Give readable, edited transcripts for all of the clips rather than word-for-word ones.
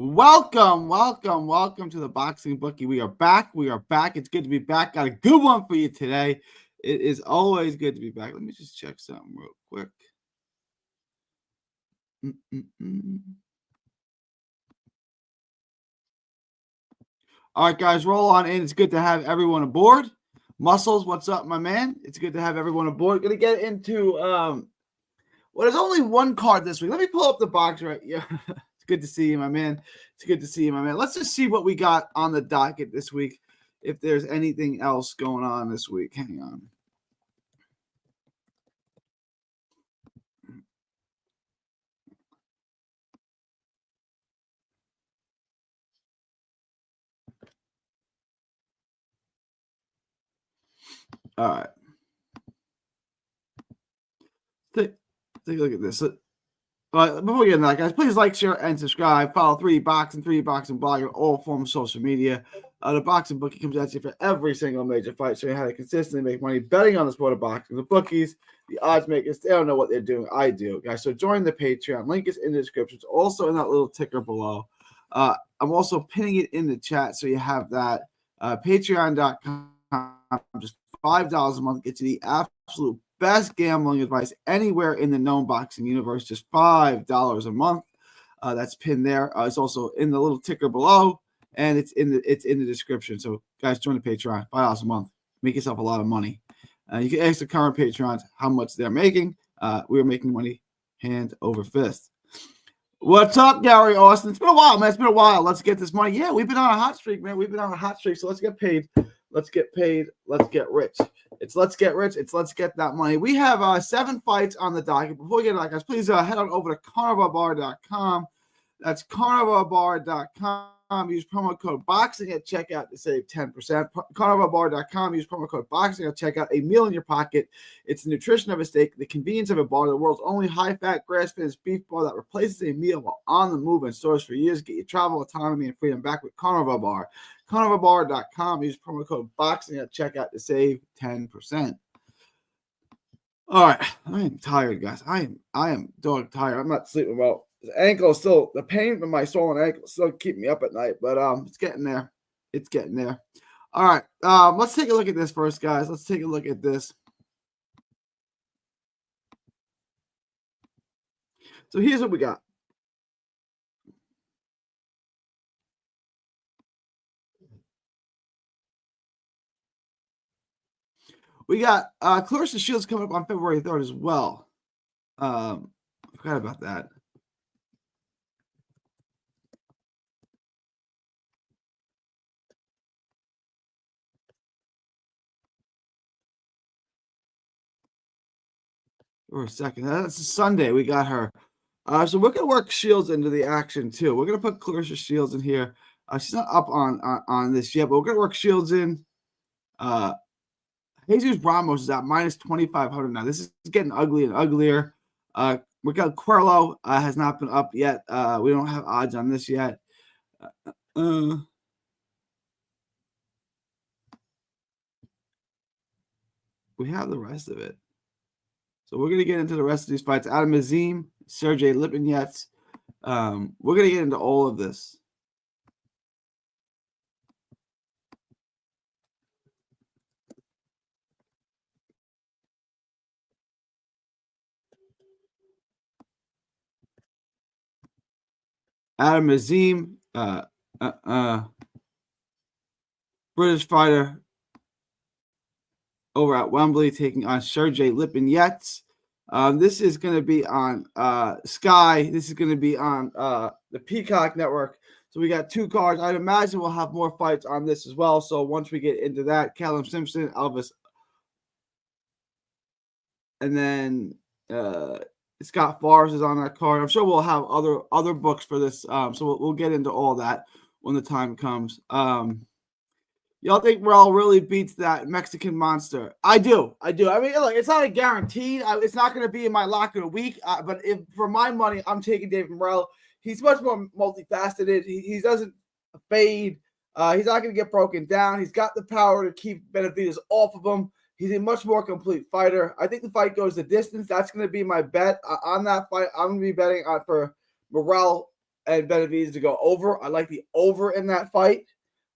Welcome to the Boxing Bookie. We are back. It's good to be back. Got a good one for you today. It is always good to be back. Let me just check something real quick. All right, guys, roll on in. It's good to have everyone aboard. Muscles, what's up, my man? It's good to have everyone aboard. Gonna get into there's only one card this week. Let me pull up the box right. Yeah. It's good to see you, my man. Let's just see what we got on the docket this week. If there's anything else going on this week. Hang on. All right. Take a look at this. Before we get into that, guys, please like, share, and subscribe. Follow 3D Boxing Blog on all forms of social media. The Boxing Bookie comes at you for every single major fight, showing you how to consistently make money betting on the sport of boxing. The bookies, the odds makers, they don't know what they're doing. I do, guys. So join the Patreon. Link is in the description. It's also in that little ticker below. I'm also pinning it in the chat, so you have that. Patreon.com, just $5 a month gets you the absolute best gambling advice anywhere in the known boxing universe. Just $5 a month. That's pinned there. It's also in the little ticker below, and it's in the description. So, guys, join the Patreon. $5 a month. Make yourself a lot of money. You can ask the current patrons how much they're making. We're making money hand over fist. What's up, Gary Austin? It's been a while, man. It's been a while. Let's get this money. Yeah, we've been on a hot streak, man. So let's get paid. Let's get paid. Let's get rich. Let's get rich. Let's get that money. We have 7 fights on the docket. Before we get to that, guys, please head on over to carnivalbar.com. That's carnivalbar.com. Use promo code BOXING at checkout to save 10%. Carnivalbar.com. Use promo code BOXING at checkout. A meal in your pocket. It's the nutrition of a steak, the convenience of a bar, the world's only high-fat, grass-fed beef bar that replaces a meal while on the move and stores for years. Get your travel, autonomy, and freedom back with Carnival Bar. Carnivalbar.com. Use promo code BOXING at checkout to save 10%. All right. I am tired, guys. I am dog tired. I'm not sleeping well. The pain from my swollen ankle still keeping me up at night, but it's getting there. All right. Let's take a look at this first, guys. Let's take a look at this. So here's what we got. We got Clarissa Shields coming up on February 3rd as well. I forgot about that. For a second. That's a Sunday. We got her. So we're going to work Shields into the action, too. We're going to put Clarissa Shields in here. She's not up on this yet, but we're going to work Shields in. Jesus Ramos is at minus 2,500 now. This is getting ugly and uglier. Miguel Cuerlo has not been up yet. We don't have odds on this yet. We have the rest of it. So we're going to get into the rest of these fights. Adam Azim, Sergey Lipinets. We're going to get into all of this. Adam Azim, British fighter over at Wembley, taking on Sergey Lipinets. This is going to be on Sky. This is going to be on the Peacock Network. So we got 2 cards. I'd imagine we'll have more fights on this as well. So once we get into that, Callum Simpson, Elvis, and then Scott Forrest is on that card. I'm sure we'll have other books for this. So we'll get into all that when the time comes. Y'all think Morel really beats that Mexican monster? I do. I mean, look, it's not a guarantee. It's not going to be in my lock of the week. But if for my money, I'm taking David Morel. He's much more multifaceted. He doesn't fade. He's not going to get broken down. He's got the power to keep Benavidez off of him. He's a much more complete fighter. I think the fight goes the distance. That's going to be my bet on that fight. I'm going to be betting for Morel and Benavidez to go over. I like the over in that fight.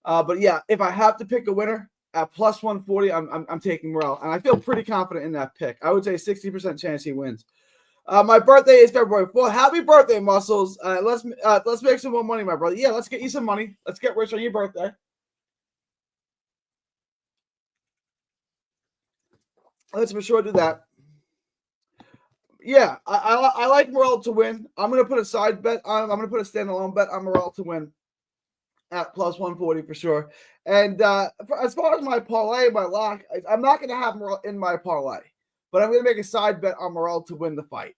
But yeah, if I have to pick a winner at plus 140, I'm taking Morrell, and I feel pretty confident in that pick. I would say 60% chance he wins. My birthday is February 4th. Happy birthday, Muscles. Let's make some more money, my brother. Yeah, let's get you some money. Let's get rich on your birthday. Let's for sure do that. Yeah, I like Morrell to win. I'm going to put a side bet on him. I'm going to put a standalone bet on Morrell to win at plus 140 for sure. And as far as my parlay, my lock, I'm not going to have Morrell in my parlay, but I'm going to make a side bet on Morrell to win the fight.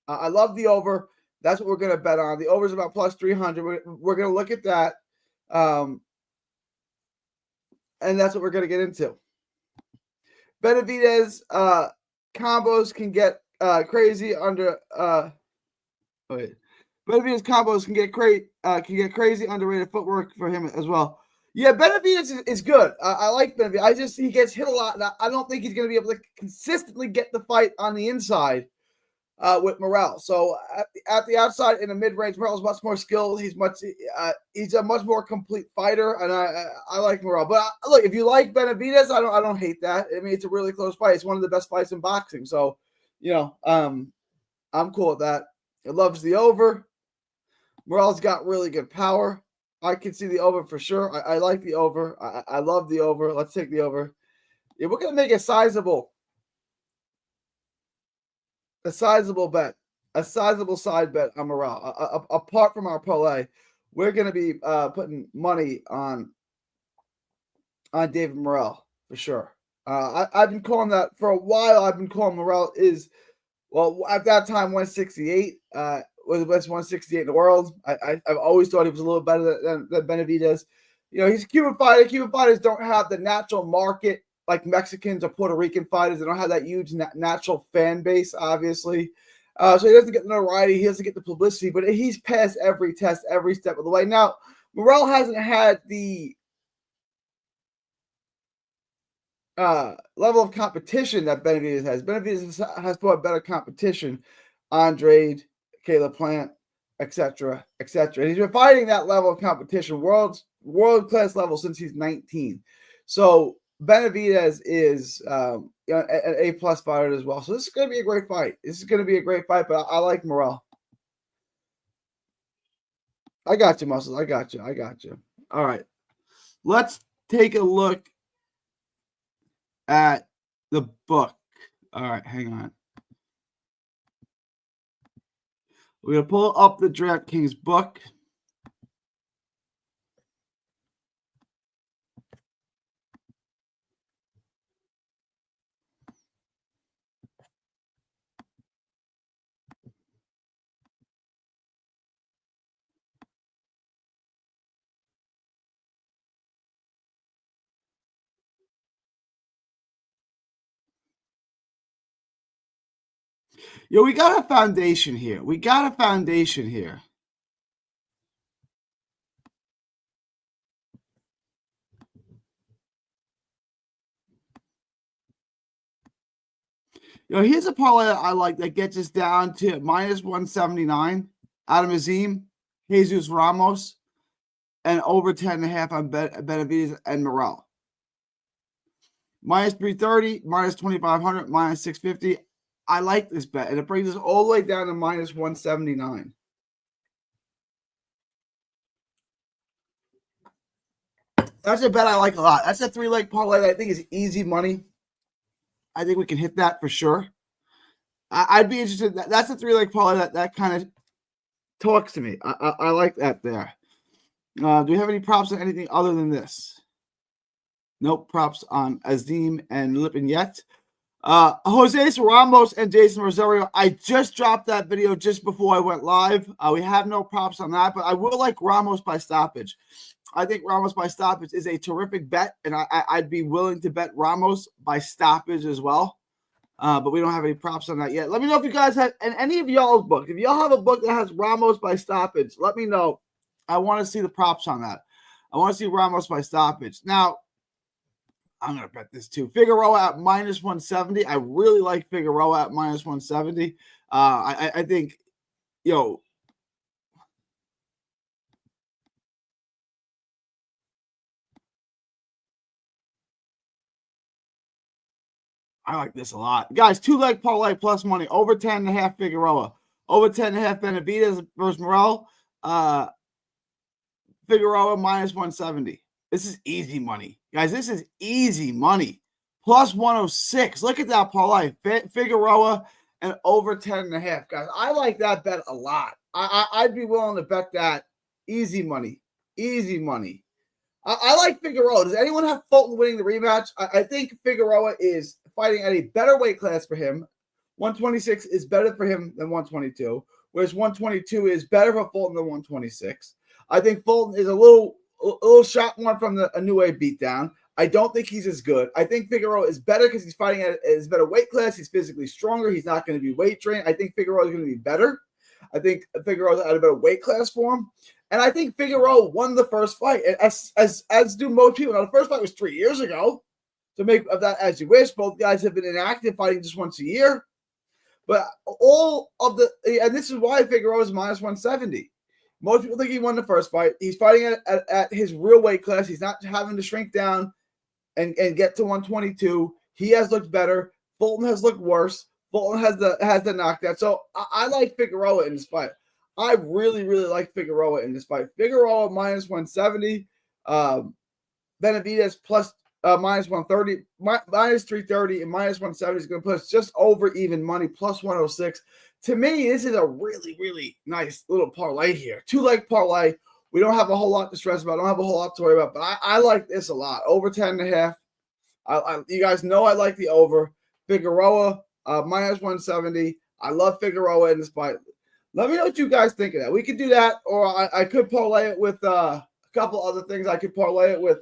I love the over. That's what we're going to bet on. The over is about plus 300. We're going to look at that. And that's what we're going to get into. Benavidez combos can get crazy under Benavidez combos can get crazy underrated footwork for him as well. Yeah, Benavidez is good. I like Benavidez. He gets hit a lot. I don't think he's going to be able to consistently get the fight on the inside with Morrell. So at the outside in the mid range, Morrell's much more skilled. He's a much more complete fighter, and I like Morrell. But look, if you like Benavidez, I don't hate that. I mean, it's a really close fight. It's one of the best fights in boxing. So I'm cool with that. It loves the over. Morrell's got really good power. I can see the over for sure. I like the over. I love the over. Let's take the over. Yeah, we're gonna make a sizable bet, a sizable side bet on Morrell. Apart from our parlay, we're gonna be putting money on David Morrell for sure. I've been calling that for a while. I've been calling Morrell is, well, at that time 168. Was the best 168 in the world. I've always thought he was a little better than Benavidez. He's a Cuban fighter. Cuban fighters don't have the natural market like Mexicans or Puerto Rican fighters. They don't have that huge natural fan base, obviously. So he doesn't get the notoriety. He doesn't get the publicity, but he's passed every test, every step of the way. Now, Morrell hasn't had the level of competition that Benavidez has. Benavidez has fought better competition. Andrade, Caleb Plant, etc., etc. And he's been fighting that level of competition, world-class level since he's 19. So Benavidez is an A-plus fighter as well. So this is going to be a great fight. But I like Morrell. I got you, Muscles. I got you. All right. Let's take a look at the book. All right, hang on. We're going to pull up the DraftKings book. We got a foundation here. Here's a parlay that I like that gets us down to minus 179. Adam Azim, Jesus Ramos, and over 10.5 on Benavidez and Morrell. Minus 330, minus 2,500, minus 650. I like this bet, and it brings us all the way down to minus 179. That's a bet I like a lot. That's a 3-leg parlay that I think is easy money. I think we can hit that for sure. I'd be interested. That's a 3-leg parlay that kind of talks to me. I like that there. Do we have any props on anything other than this? Nope, props on Azim and Lipin yet. Jose Ramos and Jason Rosario. I just dropped that video just before I went live. We have no props on that, but I will like Ramos by stoppage. I think Ramos by stoppage is a terrific bet, and I'd be willing to bet Ramos by stoppage as well. But we don't have any props on that yet. Let me know if you guys have, and any of y'all's books. If y'all have a book that has Ramos by stoppage, let me know. I want to see the props on that. I want to see Ramos by stoppage. Now, I'm going to bet this too. Figueroa at minus 170. I really like Figueroa at minus 170. I think, I like this a lot. Guys, 2-leg parlay plus money. Over 10.5 Figueroa. Over 10.5 Benavidez versus Morel. Figueroa minus 170. This is easy money. Guys, this is easy money. Plus 106. Look at that parlay. Figueroa and over 10.5. Guys, I like that bet a lot. I'd be willing to bet that. Easy money. Easy money. I like Figueroa. Does anyone have Fulton winning the rematch? I think Figueroa is fighting at a better weight class for him. 126 is better for him than 122, whereas 122 is better for Fulton than 126. I think Fulton is a little shot one from a New Wave beatdown. I don't think he's as good. I think Figueroa is better because he's fighting at a better weight class. He's physically stronger. He's not going to be weight trained. I think Figueroa is going to be better. I think Figueroa at a better weight class for him. And I think Figueroa won the first fight, as do most people. Now, the first fight was 3 years ago. So make of that as you wish. Both guys have been inactive, fighting just once a year. But and this is why Figueroa is minus 170. Most people think he won the first fight. He's fighting at his real weight class. He's not having to shrink down and get to 122. He has looked better. Fulton has looked worse. Fulton has the knockdown. So I like Figueroa in this fight. I really, really like Figueroa in this fight. Figueroa minus 170. Benavidez plus minus 130, minus 330, and minus 170 is going to put us just over even money, plus 106. To me, this is a really, really nice little parlay here. 2-leg parlay. We don't have a whole lot to stress about. I don't have a whole lot to worry about, but I like this a lot. Over 10.5. You guys know I like the over. Figueroa minus 170. I love Figueroa in this fight. Let me know what you guys think of that. We could do that, or I could parlay it with a couple other things. I could parlay it with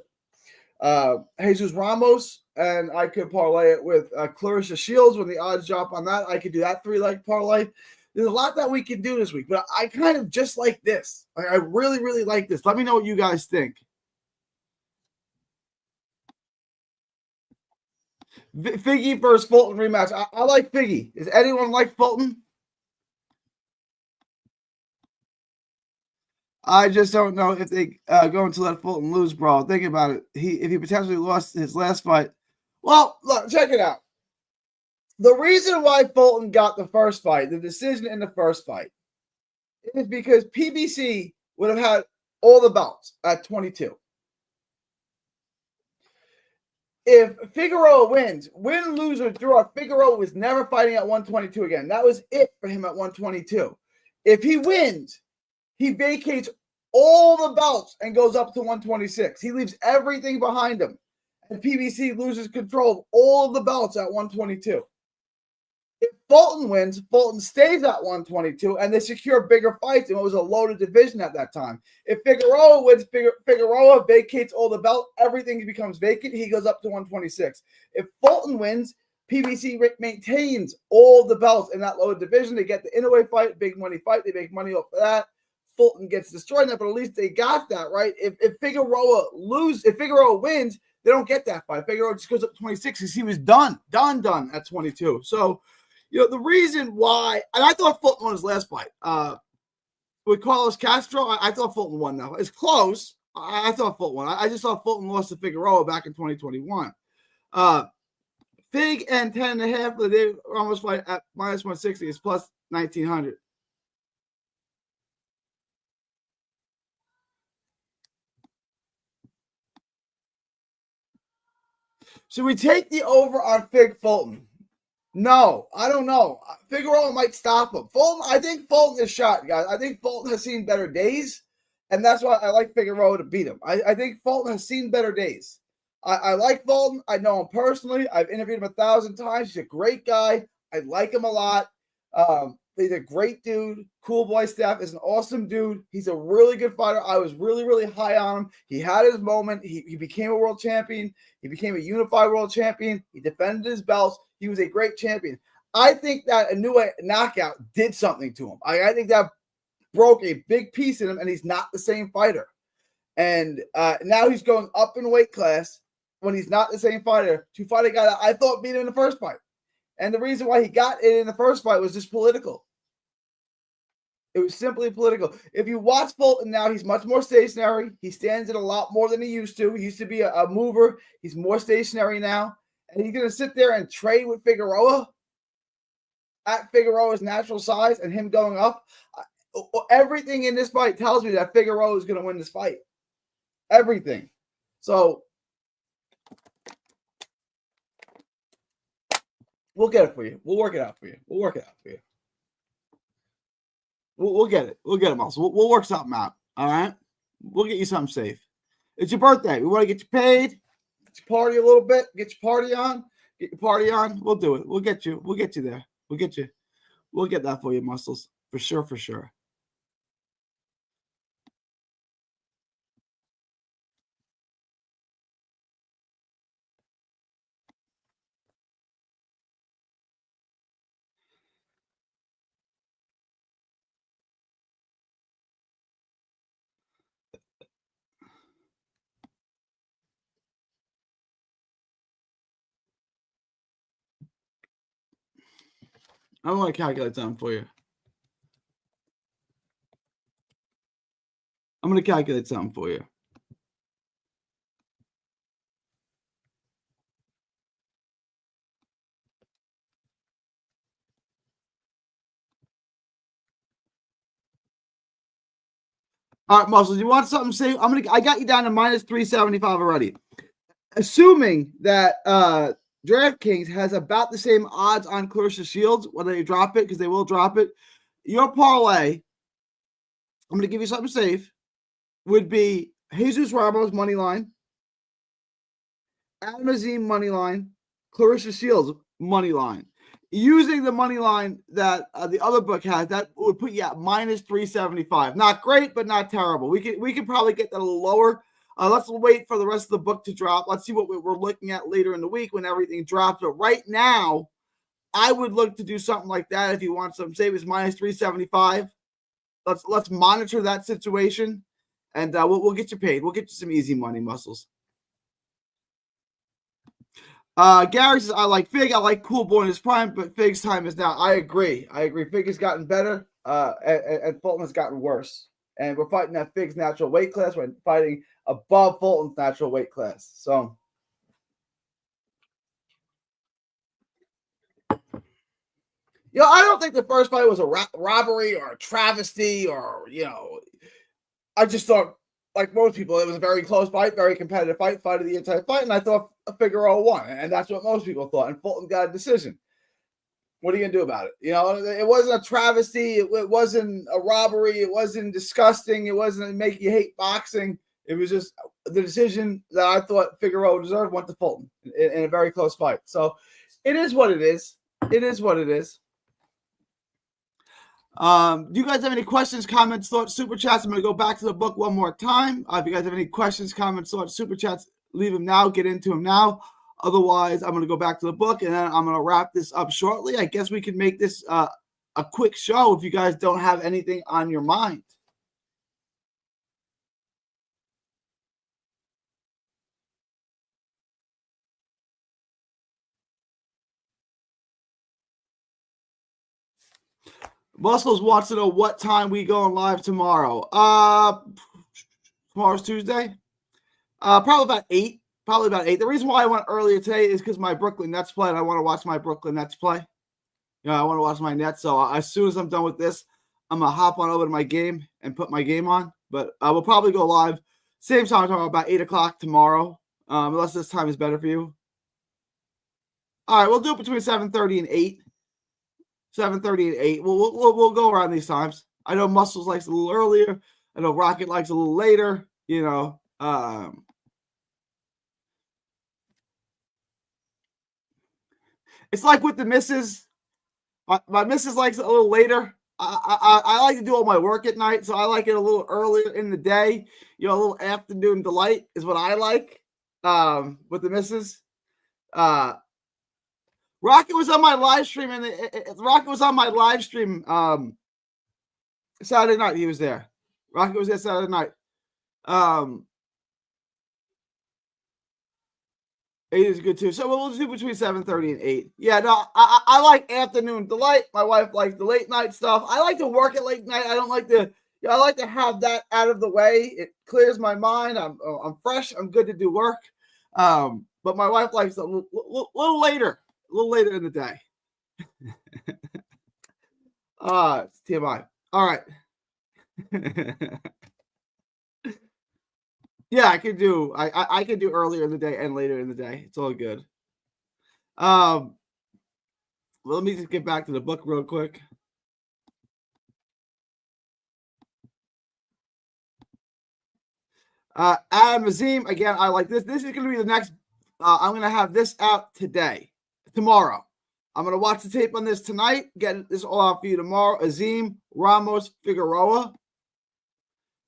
Jesus Ramos, and I could parlay it with Clarissa Shields when the odds drop on that. I could do that 3-leg parlay. There's a lot that we can do this week, but I kind of just like this. I really, really like this. Let me know what you guys think. Figgy versus Fulton rematch. I like Figgy. Does anyone like Fulton? I just don't know if they going to let Fulton lose, bro. Think about it. If he potentially lost his last fight. Well, look, check it out. The reason why Fulton got the first fight, the decision in the first fight, is because PBC would have had all the belts at 22. If Figueroa wins, win, lose, or draw, Figueroa was never fighting at 122 again. That was it for him at 122. If he wins, he vacates all the belts and goes up to 126. He leaves everything behind him. And PBC loses control of all of the belts at 122. If Fulton wins, Fulton stays at 122, and they secure bigger fights in what was a loaded division at that time. If Figueroa wins, Figueroa vacates all the belt, everything becomes vacant, he goes up to 126. If Fulton wins, PBC maintains all the belts in that loaded division. They get the Inoue fight, big money fight. They make money off of that. Fulton gets destroyed, but at least they got that, right? If Figueroa wins, they don't get that fight. Figueroa just goes up to 26 because he was done at 22. So, the reason why, and I thought Fulton won his last fight with Carlos Castro. I thought Fulton won that. It's close. I thought Fulton won. I just thought Fulton lost to Figueroa back in 2021. Fig and 10.5 for the David Ramos fight at minus 160 is plus 1,900. Should we take the over on Fig Fulton? No, I don't know. Figueroa might stop him. I think Fulton is shot, guys. I think Fulton has seen better days, and that's why I like Figueroa to beat him. I think Fulton has seen better days. I like Fulton. I know him personally. I've interviewed him 1,000 times. He's a great guy. I like him a lot. He's a great dude. Cool Boy Staff is an awesome dude. He's a really good fighter. I was really, really high on him. He had his moment. He became a world champion. He became a unified world champion. He defended his belts. He was a great champion. I think that Inoue knockout did something to him. I think that broke a big piece in him, and he's not the same fighter. And now he's going up in weight class when he's not the same fighter to fight a guy that I thought beat him in the first fight. And the reason why he got it in the first fight was just political. It was simply political. If you watch Fulton now, he's much more stationary. He stands in a lot more than he used to. He used to be a mover. He's more stationary now. and he's going to sit there and trade with Figueroa at Figueroa's natural size and him going up. Everything in this fight tells me that Figueroa is going to win this fight. Everything. So we'll get it for you. We'll work it out for you. We'll get it. We'll get it, Muscle. We'll work something out. All right? We'll get you something safe. It's your birthday. We want to get you paid. Get you party a little bit. Get your party on. Get your party on. We'll do it. We'll get you. We'll get you there. We'll get you. We'll get that for you, Muscles. For sure, for sure. I want to calculate something for you. I'm going to calculate something for you. All right, Muscles, you want something safe? I got you down to minus 375 already. Assuming that DraftKings has about the same odds on Claressa Shields, whether they drop it, because they will drop it. Your parlay, I'm going to give you something safe, would be Jesus Ramos money line, Adam Azim money line, Claressa Shields money line. Using the money line that the other book has, that would put you at minus 375. Not great, but not terrible. We could probably get that a little lower. Let's wait for the rest of the book to drop. Let's see what we're looking at later in the week when everything drops. But right now, I would look to do something like that if you want some savings, minus 375. Let's monitor that situation, and we'll get you paid. We'll get you some easy money, Muscles. Gary says, I like Fig. I like Cool Boy in his prime, but Fig's time is now. I agree. Fig has gotten better, and Fulton has gotten worse. And we're fighting at Fig's natural weight class. We're fighting above Fulton's natural weight class. So, I don't think the first fight was a robbery or a travesty or, I just thought, like most people, it was a very close fight, very competitive fight of the entire fight, and I thought Figueroa won, and that's what most people thought, and Fulton got a decision. What are you going to do about it? It wasn't a travesty. It wasn't a robbery. It wasn't disgusting. It wasn't make you hate boxing. It was just the decision that I thought Figueroa deserved went to Fulton in a very close fight. So it is what it is. It is what it is. Do you guys have any questions, comments, thoughts, super chats? I'm going to go back to the book one more time. If you guys have any questions, comments, thoughts, super chats, leave them now. Get into them now. Otherwise, I'm going to go back to the book, and then I'm going to wrap this up shortly. I guess we can make this a quick show if you guys don't have anything on your mind. Muscles wants to know what time we going live tomorrow. Tomorrow's Tuesday. Probably about 8. The reason why I went earlier today is because my Brooklyn Nets play, and I want to watch my Brooklyn Nets play. I want to watch my Nets. So as soon as I'm done with this, I'm going to hop on over to my game and put my game on. But I will probably go live same time, about 8 o'clock tomorrow, unless this time is better for you. All right, we'll do it between 7:30 and 8. 7:30 and 8. We'll go around these times. I know Muscles likes a little earlier. I know Rocket likes a little later. It's like with the missus. My missus likes it a little later. I like to do all my work at night, so I like it a little earlier in the day. A little afternoon delight is what I like with the missus. Rocket was on my live stream, and Rocket was on my live stream Saturday night. He was there. Rocket was there Saturday night. 8 is good too. So we'll do between 7:30 and 8. Yeah, no, I like afternoon delight. My wife likes the late night stuff. I like to work at late night. I don't like to. I like to have that out of the way. It clears my mind. I'm fresh. I'm good to do work. But but my wife likes it a little later in the day. It's TMI. All right. Yeah, I could do I could do earlier in the day and later in the day. It's all good. Well, let me just get back to the book real quick. Adam Azim, again, I like this. This is going to be the next. I'm going to have this out tomorrow. I'm going to watch the tape on this tonight. Get this all out for you tomorrow. Azim, Ramos, Figueroa,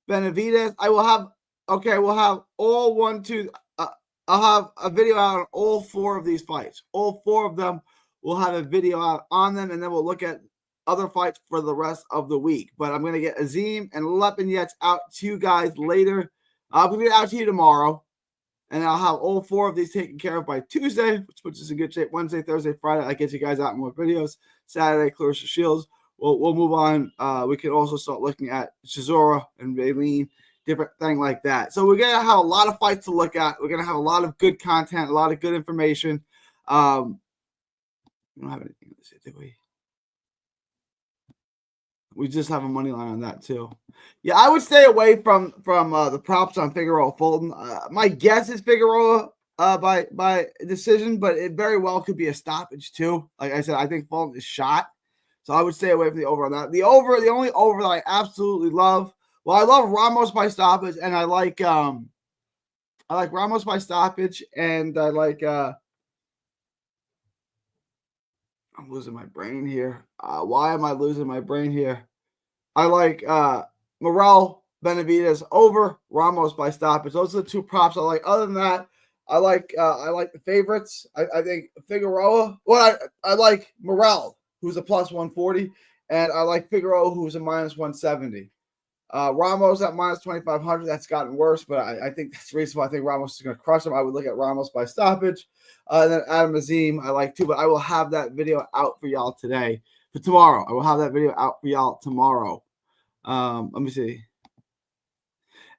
Benavidez. We'll have all 1, 2. I'll have a video out on all 4 of these fights. All 4 of them will have a video out on them, and then we'll look at other fights for the rest of the week. But I'm going to get Azim and Lopinets out to you guys later. I'll get it out to you tomorrow, and I'll have all 4 of these taken care of by Tuesday, which puts us in good shape. Wednesday, Thursday, Friday, I get you guys out more videos. Saturday, Claressa Shields. We'll move on. We can also start looking at Chisora and Valine, different thing like that. So we're going to have a lot of fights to look at. We're going to have a lot of good content, a lot of good information. We don't have anything to say, do we? We just have a money line on that too. Yeah, I would stay away from the props on Figueroa Fulton. My guess is Figueroa by decision, but it very well could be a stoppage too. Like I said, I think Fulton is shot, so I would stay away from the over on that. The only over that I absolutely love. Well, I love Ramos by stoppage, and I like Ramos by stoppage, and I like. I'm losing my brain here. Why am I losing my brain here? I like Morel, Benavidez over, Ramos by stoppage. Those are the 2 props I like. Other than that, I like the favorites. I think Figueroa. Well, I like Morel, who's a plus 140, and I like Figueroa, who's a minus 170. Ramos at minus 2,500. That's gotten worse, but I think that's reasonable. I think Ramos is going to crush him. I would look at Ramos by stoppage. And then Adam Azim, I like too, but I will have that video out for y'all today. For tomorrow, I will have that video out for y'all tomorrow. Let me see.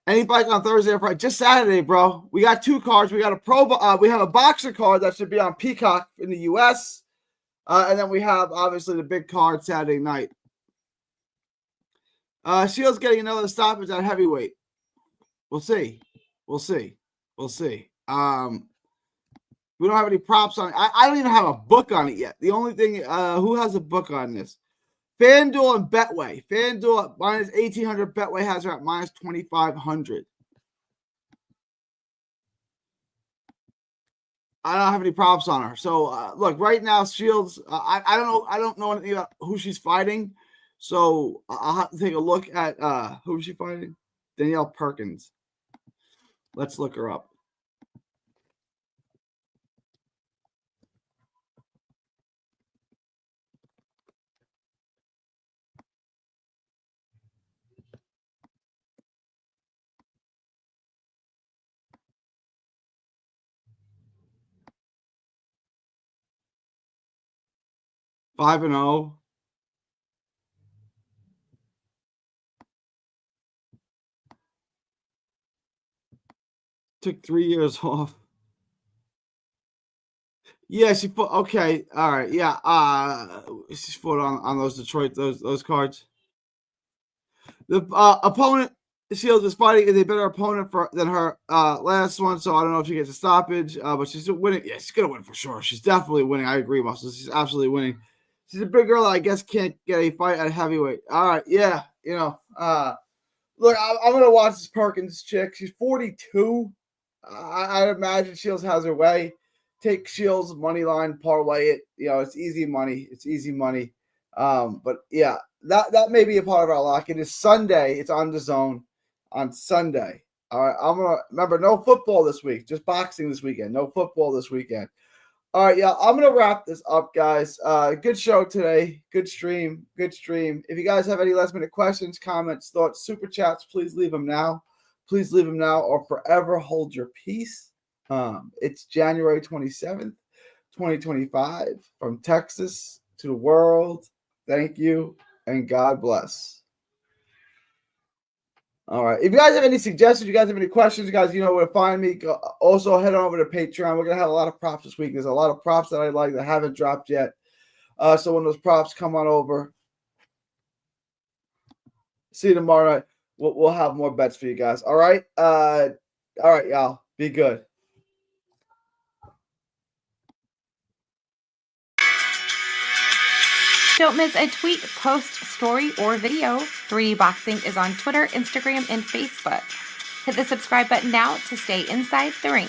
Any fight on Thursday or Friday? Just Saturday, bro. We got 2 cards. We got we have a boxer card that should be on Peacock in the U.S. And then we have obviously the big card Saturday night. Shields getting another stoppage at heavyweight. We'll see. We don't have any props on it. I don't even have a book on it yet. The only thing, who has a book on this? FanDuel and Betway. FanDuel at minus 1,800. Betway has her at minus 2,500. I don't have any props on her. So look, right now, Shields. I don't know anything about who she's fighting. So I'll have to take a look at who is she fighting? Danielle Perkins. Let's look her up. Five and 0. Took 3 years off. Yeah, she put okay. All right, yeah. She fought on those Detroit those cards. The opponent Shields is fighting is a better opponent than her last one, so I don't know if she gets a stoppage, but she's winning. Yeah, she's gonna win for sure. She's definitely winning. I agree, Muscle. She's absolutely winning. She's a big girl that I guess can't get a fight at heavyweight. All right, yeah, look, I'm gonna watch this Perkins chick. She's 42. I imagine Shields has her way. Take Shields money line, parlay it. It's easy money. But yeah, that may be a part of our lock. It is Sunday. It's on DAZN on Sunday. All right, I'm gonna remember no football this week. Just boxing this weekend. No football this weekend. All right, yeah, I'm gonna wrap this up, guys. Good show today. Good stream. If you guys have any last minute questions, comments, thoughts, super chats, please leave them now. Or forever hold your peace. It's January 27th, 2025, from Texas to the world. Thank you, and God bless. All right. If you guys have any suggestions, you guys have any questions, you guys, you know where to find me. Also, head on over to Patreon. We're going to have a lot of props this week. There's a lot of props that I like that haven't dropped yet. So when those props come on over, see you tomorrow night. We'll have more bets for you guys. All right. All right, y'all. Be good. Don't miss a tweet, post, story, or video. 3D Boxing is on Twitter, Instagram, and Facebook. Hit the subscribe button now to stay inside the ring.